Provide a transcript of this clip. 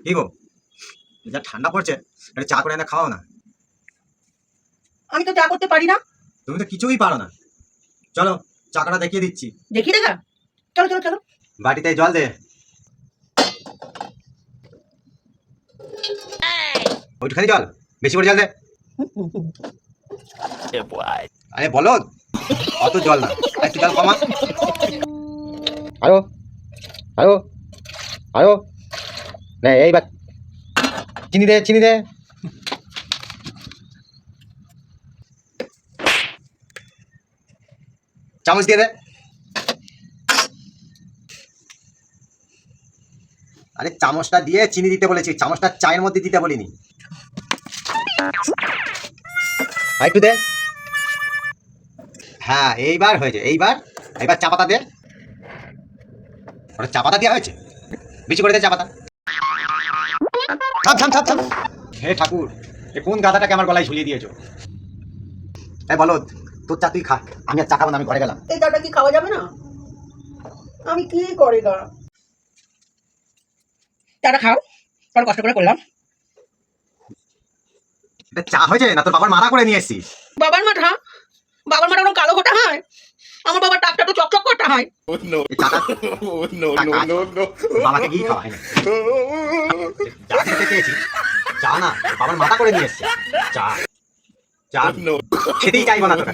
কি গো, যা ঠান্ডা পড়ছে, একটা চা করে এনে খাওয়াও না। আমি তো চা করতে পারি না। তুমি তো কিছুই পারো না। চলো চাকাটা দেখিয়ে দিচ্ছি। দেখি দেখা। চলো চলো চলো। বাটিতে জল দে। ওইটুখানি জল, বেশি করে জল দে। আরে বলো, অত জল না, একটু জল কমা। আরো আরো আরো না, এইবার চিনি দে, চিনি দে। চামচ দিয়ে দে। আরে চামচটা দিয়ে চিনি দিতে বলেছি, চামচটা চায়ের মধ্যে দিতে বলিনি। আর একটু দে। হ্যাঁ, এইবার হয়েছে। এইবার এইবার চা পাতা দে। ওটা চা পাতা দেওয়া হয়েছে, বেশি করে দে চা পাতা। থাম থাম থাম থাম। হে ঠাকুর, এ কোন গাধাটাকে আমার গলায় ঝুলিয়ে দিয়েছো? এই বলদ, তোর চা তুই খা, আমি আর চা খাবো না, আমি ঘরে গেলাম। এই চাটা কি খাওয়া যাবে না? আমি কি করে গা? চাটা খাও, বড় কষ্ট করে করলাম। এটা চা হয়েছে না তোর বাবার মারা করে নিয়ে এসেছিস? বাবার মাথা? বাবার মাথা ওরকম কালো ঘটা হয়? আমার বাবার টাকটা তো চকচক করতে হয়। এই চাটা বাবাকে গিয়ে খাওয়া হয় না। চা খেতে চেয়েছি, চা না, বাবার মাথা করে নিয়ে এসছে। চা চা খেতেই চাইবো না তোরা।